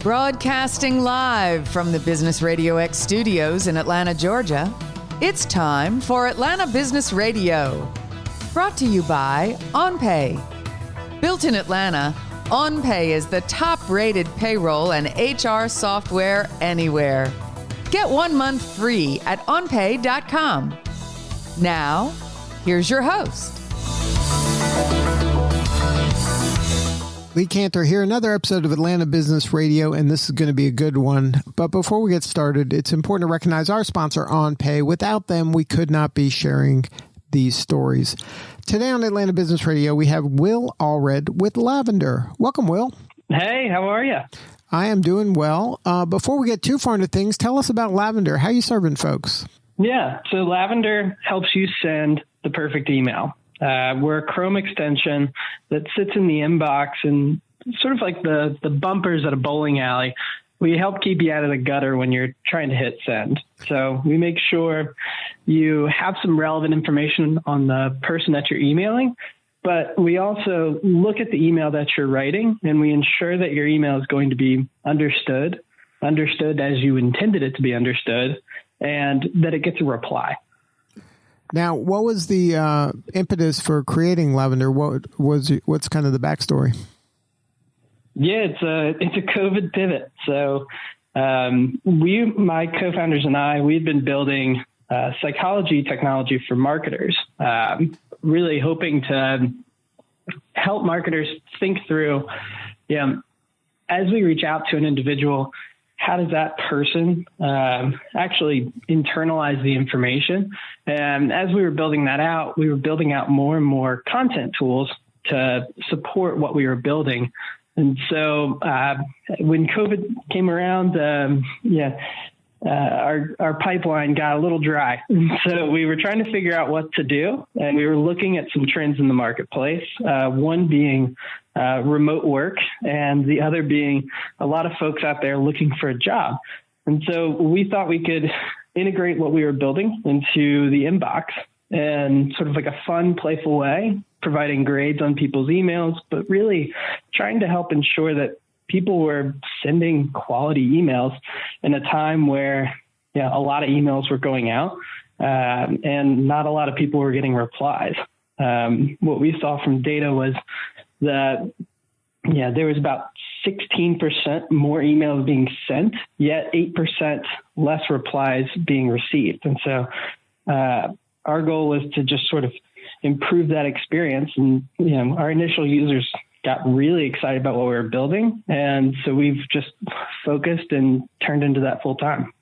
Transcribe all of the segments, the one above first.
Broadcasting live from the Business RadioX studios in Atlanta, Georgia, it's time for Atlanta Business Radio. Brought to you by OnPay. Built in Atlanta, OnPay is the top-rated payroll and HR software anywhere. Get 1 month free at onpay.com. Now, here's your host. Lee Cantor here, another episode of Atlanta Business Radio, and this is going to be a good one. But before we get started, it's important to recognize our sponsor, OnPay. Without them, we could not be sharing these stories. Today on Atlanta Business Radio, we have Will Allred with Lavender. Welcome, Will. Hey, how are you? I am doing well. Before we get too far into things, tell us about Lavender. How are you serving folks? Yeah, so Lavender helps you send the perfect email. We're a Chrome extension that sits in the inbox and sort of like the bumpers at a bowling alley. We help keep you out of the gutter when you're trying to hit send. So we make sure you have some relevant information on the person that you're emailing, but we also look at the email that you're writing and we ensure that your email is going to be understood as you intended it to be understood, and that it gets a reply. Now, what was the impetus for creating Lavender? What's kind of the backstory? Yeah, it's a COVID pivot. So my co-founders and I, we've been building psychology technology for marketers, really hoping to help marketers think through, as we reach out to an individual, how does that person actually internalize the information? And as we were building that out, we were building out more and more content tools to support what we were building. And so when COVID came around, our pipeline got a little dry. So we were trying to figure out what to do. And we were looking at some trends in the marketplace, one being remote work, and the other being a lot of folks out there looking for a job. And so we thought we could integrate what we were building into the inbox in sort of like a fun, playful way, providing grades on people's emails, but really trying to help ensure that people were sending quality emails in a time where a lot of emails were going out and not a lot of people were getting replies. What we saw from data was that there was about 16% more emails being sent, yet 8% less replies being received. And so our goal was to just sort of improve that experience. And our initial users got really excited about what we were building. And so we've just focused and turned into that full time.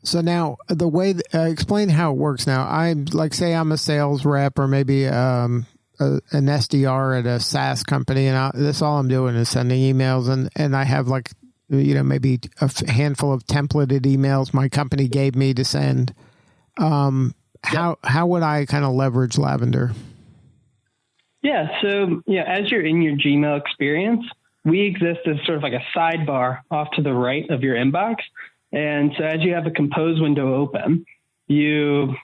So now the way, explain how it works now. Say I'm a sales rep or maybe an SDR at a SaaS company, and that's all I'm doing is sending emails. And I have maybe a handful of templated emails my company gave me to send. How would I kind of leverage Lavender? Yeah. So, as you're in your Gmail experience, we exist as sort of like a sidebar off to the right of your inbox. And so as you have a compose window open, you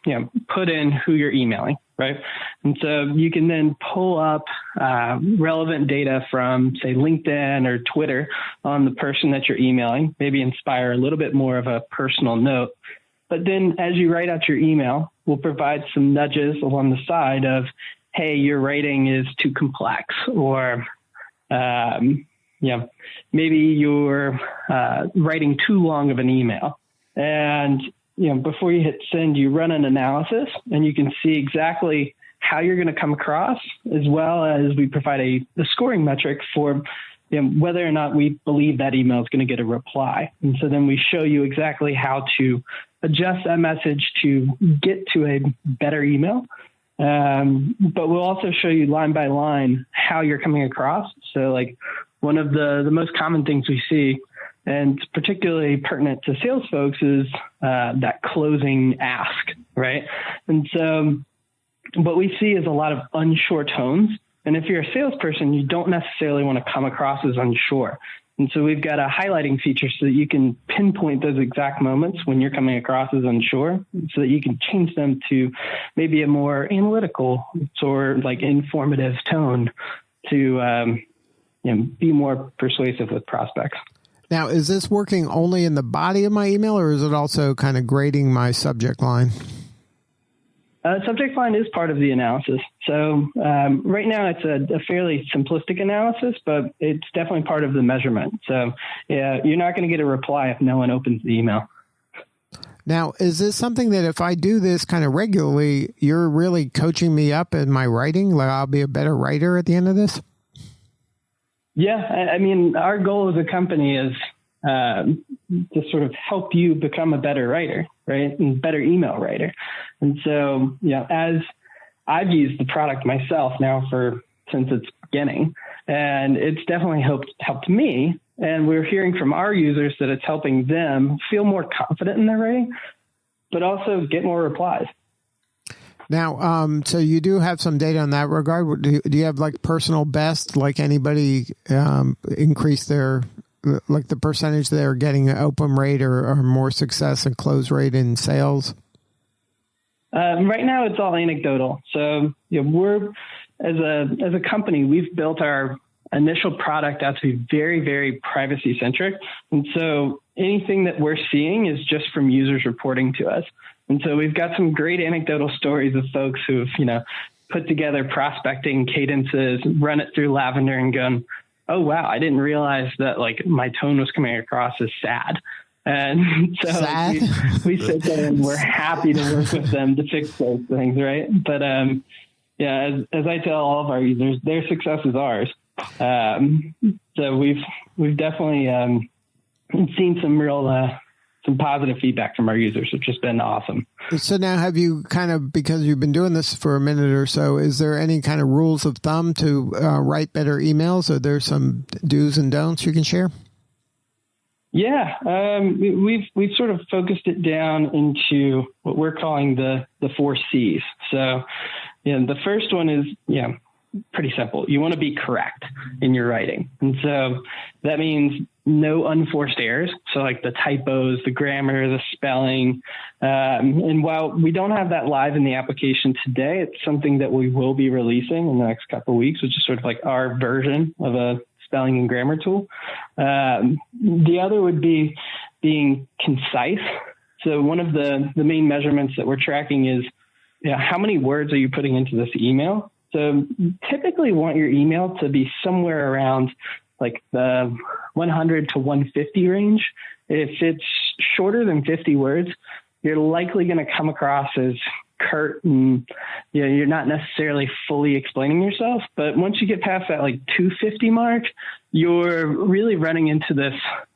put in who you're emailing, right? And so you can then pull up relevant data from, say, LinkedIn or Twitter on the person that you're emailing, maybe inspire a little bit more of a personal note. But then as you write out your email, we'll provide some nudges along the side of, hey, your writing is too complex, or, maybe you're writing too long of an email. And, before you hit send, you run an analysis and you can see exactly how you're going to come across, as well as we provide a scoring metric for whether or not we believe that email is going to get a reply. And so then we show you exactly how to adjust that message to get to a better email. But we'll also show you line by line how you're coming across. So like one of the most common things we see, and it's particularly pertinent to sales folks, is that closing ask, right? And so what we see is a lot of unsure tones. And if you're a salesperson, you don't necessarily want to come across as unsure. And so we've got a highlighting feature so that you can pinpoint those exact moments when you're coming across as unsure, so that you can change them to maybe a more analytical or like informative tone to be more persuasive with prospects. Now, is this working only in the body of my email, or is it also kind of grading my subject line? Subject line is part of the analysis. So right now it's a fairly simplistic analysis, but it's definitely part of the measurement. So yeah, you're not going to get a reply if no one opens the email. Now, is this something that if I do this kind of regularly, you're really coaching me up in my writing? Like I'll be a better writer at the end of this? Yeah. I mean, our goal as a company is to sort of help you become a better writer, right? And better email writer. And so, as I've used the product myself now since its beginning, and it's definitely helped me. And we're hearing from our users that it's helping them feel more confident in their writing, but also get more replies. Now, so you do have some data in that regard. Do you have like personal best, like anybody increase their, like the percentage they're getting an open rate or more success and close rate in sales? Right now it's all anecdotal. So we're, as a company, we've built our initial product out to be very, very privacy centric. And so anything that we're seeing is just from users reporting to us. And so we've got some great anecdotal stories of folks who've, put together prospecting cadences, run it through Lavender and gone, oh, wow, I didn't realize that like my tone was coming across as sad. And so we sit there and we're happy to work with them to fix those things. Right. But, as I tell all of our users, their success is ours. So we've definitely seen some real some positive feedback from our users, which has been awesome. So now have you kind of, because you've been doing this for a minute or so, is there any kind of rules of thumb to write better emails? Are there some do's and don'ts you can share? Yeah, we've sort of focused it down into what we're calling the 4 C's. So the first one is, pretty simple. You want to be correct in your writing. And so that means no unforced errors. So like the typos, the grammar, the spelling. And while we don't have that live in the application today, it's something that we will be releasing in the next couple of weeks, which is sort of like our version of a spelling and grammar tool. The other would be being concise. So one of the main measurements that we're tracking is, how many words are you putting into this email? So you typically want your email to be somewhere around like the 100 to 150 range. If it's shorter than 50 words, you're likely going to come across as curt and you're not necessarily fully explaining yourself. But once you get past that like 250 mark, you're really running into this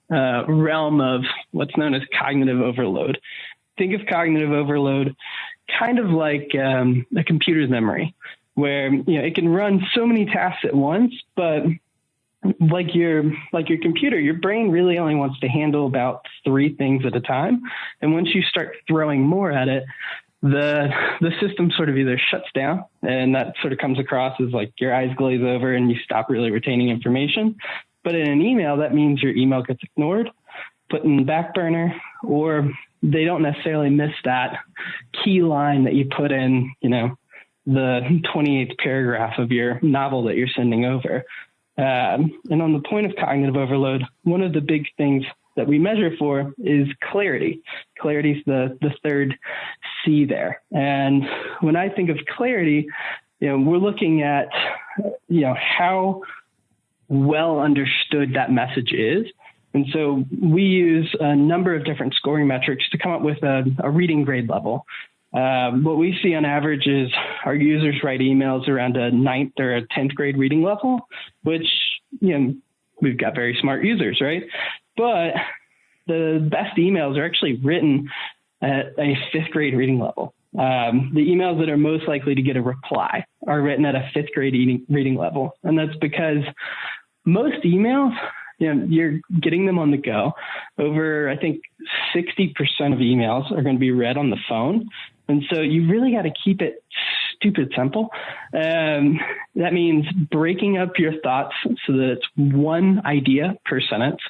realm of what's known as cognitive overload. Think of cognitive overload kind of like a computer's memory, where it can run so many tasks at once, but like your computer, your brain really only wants to handle about 3 things at a time. And once you start throwing more at it, the system sort of either shuts down, and that sort of comes across as like your eyes glaze over and you stop really retaining information. But in an email, that means your email gets ignored, put in the back burner, or they don't necessarily miss that key line that you put in, the 28th paragraph of your novel that you're sending over. And on the point of cognitive overload, one of the big things that we measure for is clarity. Clarity is the third C there. And when I think of clarity, we're looking at, how well understood that message is. And so we use a number of different scoring metrics to come up with a reading grade level. What we see on average is our users write emails around a 9th or a 10th grade reading level, which, we've got very smart users, right? But the best emails are actually written at a 5th grade reading level. The emails that are most likely to get a reply are written at a 5th grade reading level. And that's because most emails, you're getting them on the go. Over, I think, 60% of emails are going to be read on the phone. And so you really got to keep it stupid simple. That means breaking up your thoughts so that it's one idea per sentence.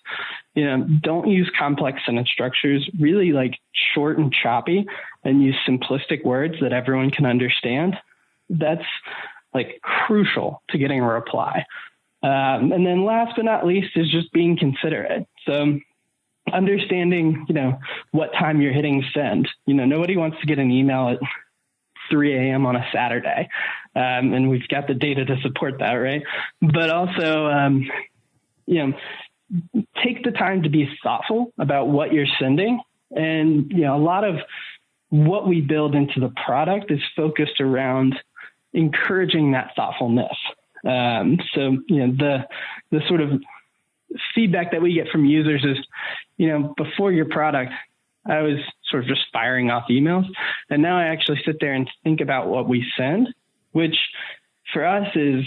Don't use complex sentence structures, really like short and choppy, and use simplistic words that everyone can understand. That's like crucial to getting a reply. And then last but not least is just being considerate. So understanding, what time you're hitting send. Nobody wants to get an email at 3 a.m. on a Saturday. And we've got the data to support that, right? But also, take the time to be thoughtful about what you're sending. And, a lot of what we build into the product is focused around encouraging that thoughtfulness. So, the sort of feedback that we get from users is, before your product, I was sort of just firing off emails. And now I actually sit there and think about what we send, which for us is,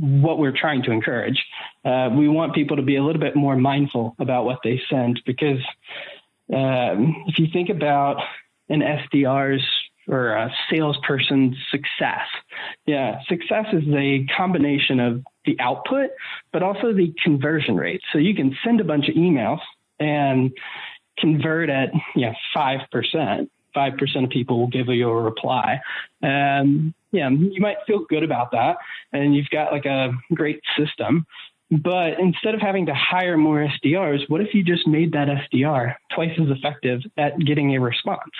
what we're trying to encourage. We want people to be a little bit more mindful about what they send, because if you think about an SDR's or a salesperson's success, success is a combination of the output, but also the conversion rate. So you can send a bunch of emails and convert at 5%. 5% of people will give you a reply. You might feel good about that, and you've got like a great system. But instead of having to hire more SDRs, what if you just made that SDR twice as effective at getting a response?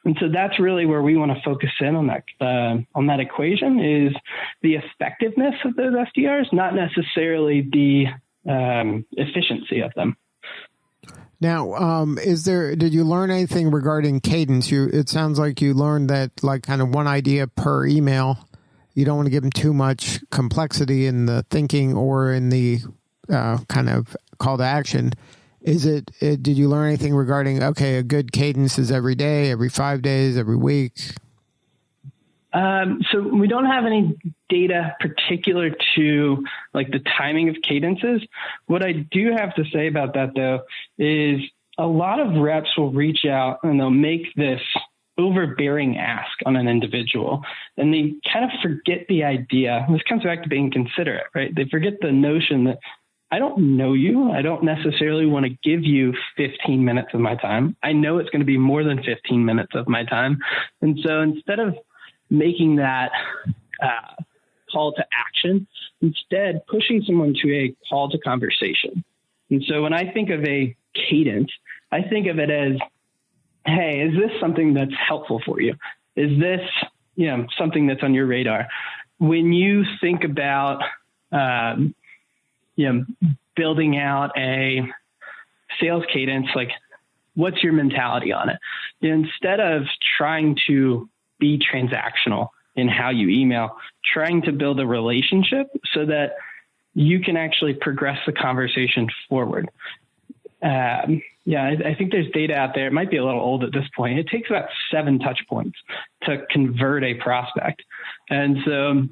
And so that's really where we want to focus in on that equation, is the effectiveness of those SDRs, not necessarily the efficiency of them. Now, did you learn anything regarding Cadence? It sounds like you learned that, like, kind of one idea per email. You don't want to give them too much complexity in the thinking or in the kind of call to action. Did you learn anything regarding, a good cadence is every day, every 5 days, every week? So we don't have any data particular to like the timing of cadences. What I do have to say about that, though, is a lot of reps will reach out and they'll make this overbearing ask on an individual, and they kind of forget the idea. This comes back to being considerate, right? They forget the notion that I don't know you. I don't necessarily want to give you 15 minutes of my time. I know it's going to be more than 15 minutes of my time. And so instead of making that call to action, instead pushing someone to a call to conversation. And so when I think of a cadence, I think of it as, hey, is this something that's helpful for you? Is this, something that's on your radar? When you think about, building out a sales cadence, like, what's your mentality on it? Instead of trying to be transactional in how you email, trying to build a relationship so that you can actually progress the conversation forward. I think there's data out there. It might be a little old at this point. It takes about 7 touch points to convert a prospect. And so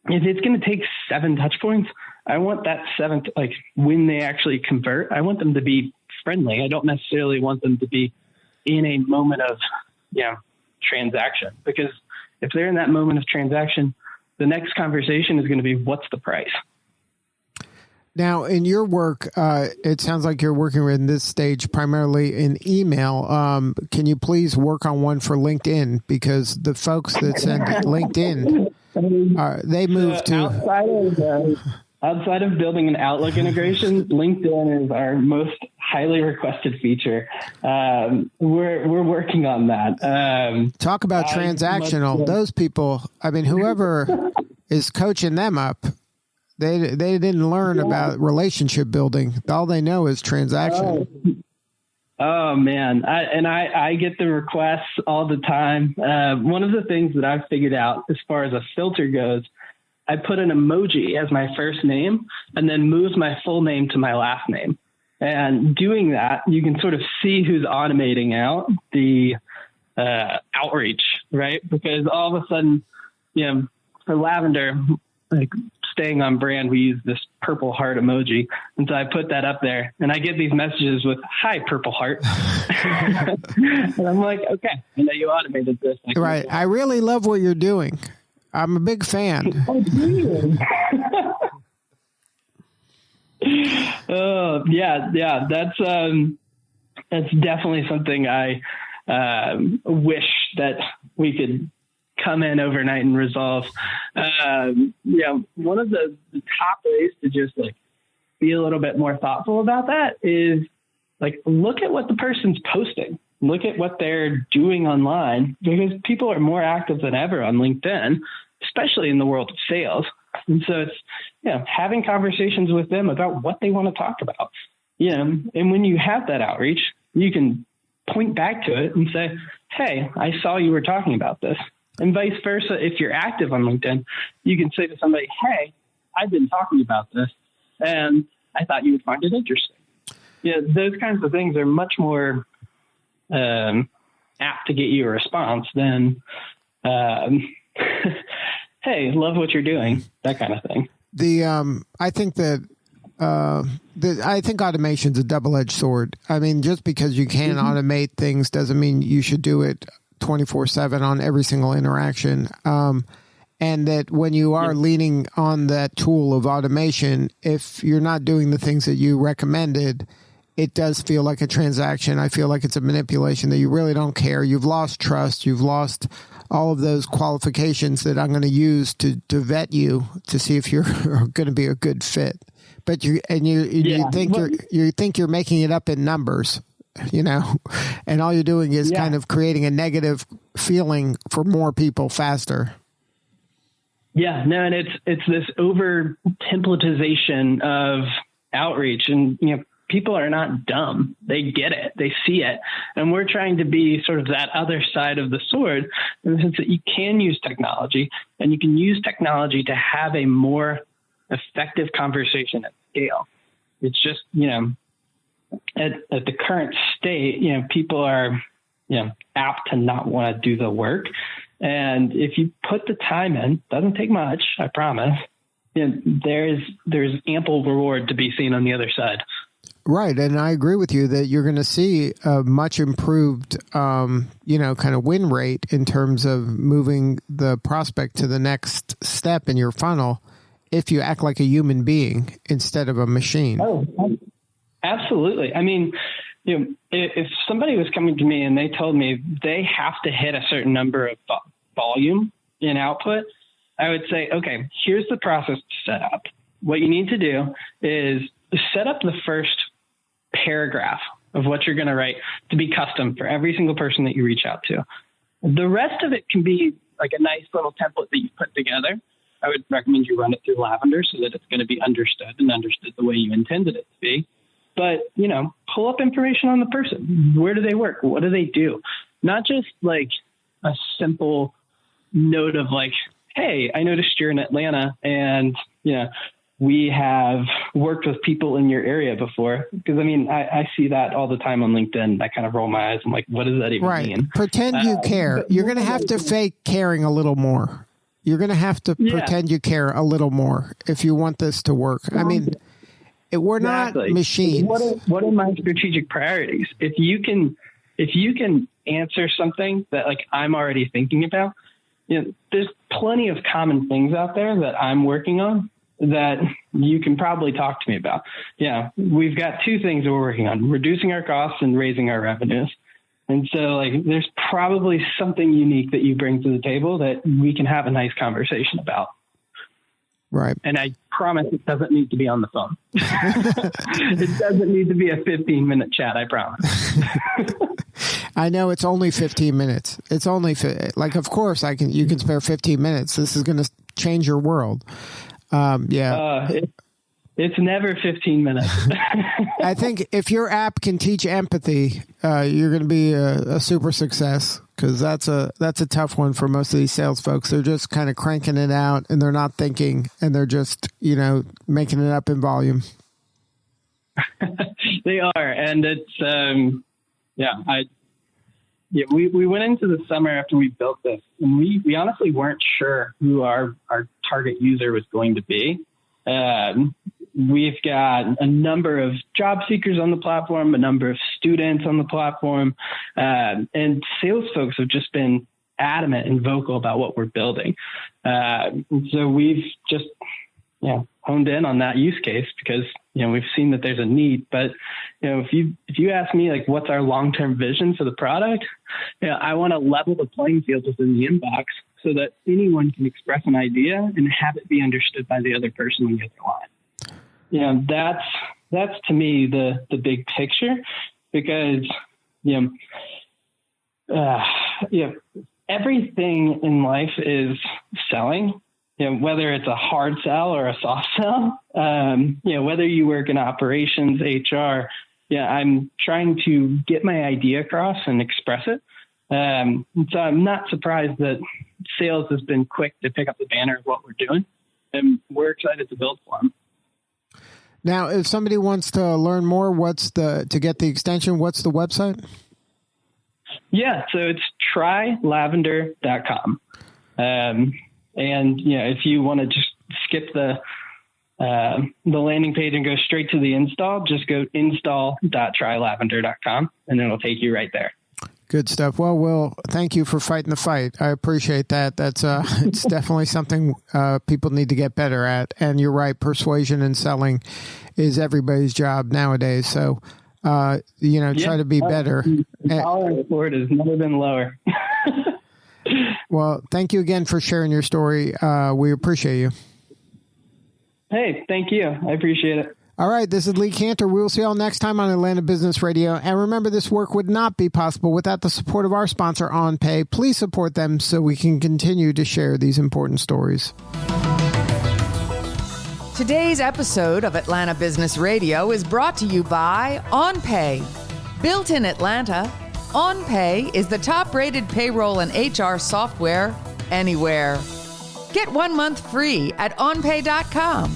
if it's going to take 7 touch points, I want that 7th, like when they actually convert, I want them to be friendly. I don't necessarily want them to be in a moment of, transaction, because if they're in that moment of transaction, the next conversation is going to be, what's the price? Now, in your work, it sounds like you're working in this stage primarily in email. Can you please work on one for LinkedIn? Because the folks that send LinkedIn, they move to... Outside of building an Outlook integration, LinkedIn is our most highly requested feature. We're working on that. Talk about transactional. Those people, whoever is coaching them up, they didn't learn about relationship building. All they know is transaction. Oh man. I get the requests all the time. One of the things that I've figured out as far as a filter goes, I put an emoji as my first name and then moved my full name to my last name. And doing that, you can sort of see who's automating out the outreach, right? Because all of a sudden, for Lavender, like staying on brand, we use this purple heart emoji. And so I put that up there and I get these messages with, "Hi, purple heart." And I'm like, okay, I know you automated this. Right. I really love what you're doing. I'm a big fan. Oh, yeah. That's definitely something I wish that we could come in overnight and resolve. One of the top ways to just like be a little bit more thoughtful about that is like, look at what the person's posting, look at what they're doing online, because people are more active than ever on LinkedIn, especially in the world of sales. And so it's, having conversations with them about what they want to talk about, and when you have that outreach, you can point back to it and say, hey, I saw you were talking about this. And vice versa. If you're active on LinkedIn, you can say to somebody, hey, I've been talking about this and I thought you would find it interesting. Those kinds of things are much more apt to get you a response than, hey, love what you're doing, that kind of thing. I think automation's a double-edged sword. I mean, just because you can automate things doesn't mean you should do it 24/7 on every single interaction. And that when you are leaning on that tool of automation, if you're not doing the things that you recommended, it does feel like a transaction. I feel like it's a manipulation that you really don't care. You've lost trust. You've lost all of those qualifications that I'm going to use to vet you to see if you're going to be a good fit. But you think you're making it up in numbers, and all you're doing is kind of creating a negative feeling for more people faster. Yeah, no, and it's this over templatization of outreach, and people are not dumb. They get it. They see it. And we're trying to be sort of that other side of the sword in the sense that you can use technology, and you can use technology to have a more effective conversation at scale. It's just, at the current state, people are, apt to not want to do the work. And if you put the time in, doesn't take much, I promise, there's ample reward to be seen on the other side. Right. And I agree with you that you're going to see a much improved, kind of win rate in terms of moving the prospect to the next step in your funnel if you act like a human being instead of a machine. Oh, absolutely. I mean, if somebody was coming to me and they told me they have to hit a certain number of volume in output, I would say, okay, here's the process to set up. What you need to do is set up the first paragraph of what you're going to write to be custom for every single person that you reach out to. The rest of it can be like a nice little template that you put together. I would recommend you run it through Lavender so that it's going to be understood the way you intended it to be. But, pull up information on the person. Where do they work? What do they do? Not just like a simple note of like, hey, I noticed you're in Atlanta and, we have worked with people in your area before. Because, I see that all the time on LinkedIn. I kind of roll my eyes. I'm like, what does that even mean? Pretend you care. You're going to have to fake caring a little more. You're going to have to pretend you care a little more if you want this to work. We're not machines. What are my strategic priorities? If you can answer something that like I'm already thinking about, there's plenty of common things out there that I'm working on that you can probably talk to me about. Yeah, we've got two things that we're working on: reducing our costs and raising our revenues. And so like, there's probably something unique that you bring to the table that we can have a nice conversation about. Right. And I promise it doesn't need to be on the phone. It doesn't need to be a 15-minute chat. I promise. I know it's only 15 minutes. It's only of course you can spare 15 minutes. This is going to change your world. It's never 15 minutes. I think if your app can teach empathy, you're going to be a super success, because that's a tough one for most of these sales folks. They're just kind of cranking it out and they're not thinking, and they're just, making it up in volume. They are. And it's, we went into the summer after we built this, and we honestly weren't sure who our target user was going to be. We've got a number of job seekers on the platform, a number of students on the platform, and sales folks have just been adamant and vocal about what we're building. So we've just honed in on that use case because we've seen that there's a need. But if you ask me like what's our long-term vision for the product, I want to level the playing field within the inbox so that anyone can express an idea and have it be understood by the other person on the other line. You know, that's to me the big picture, because everything in life is selling. You know, whether it's a hard sell or a soft sell, whether you work in operations, HR, I'm trying to get my idea across and express it. So I'm not surprised that sales has been quick to pick up the banner of what we're doing, and we're excited to build for them. Now, if somebody wants to learn more, to get the extension, what's the website? Yeah, so it's trylavender.com. And if you want to just skip the landing page and go straight to the install, just go install.trylavender.com, and it'll take you right there. Good stuff. Well, Will, thank you for fighting the fight. I appreciate that. That's it's definitely something people need to get better at. And you're right, persuasion and selling is everybody's job nowadays. So, try to be better. The tolerance for it has never been lower. Well, thank you again for sharing your story. We appreciate you. Hey, thank you. I appreciate it. All right, this is Lee Cantor. We will see you all next time on Atlanta Business Radio. And remember, this work would not be possible without the support of our sponsor, OnPay. Please support them so we can continue to share these important stories. Today's episode of Atlanta Business Radio is brought to you by OnPay. Built in Atlanta, OnPay is the top-rated payroll and HR software anywhere. Get 1 month free at onpay.com.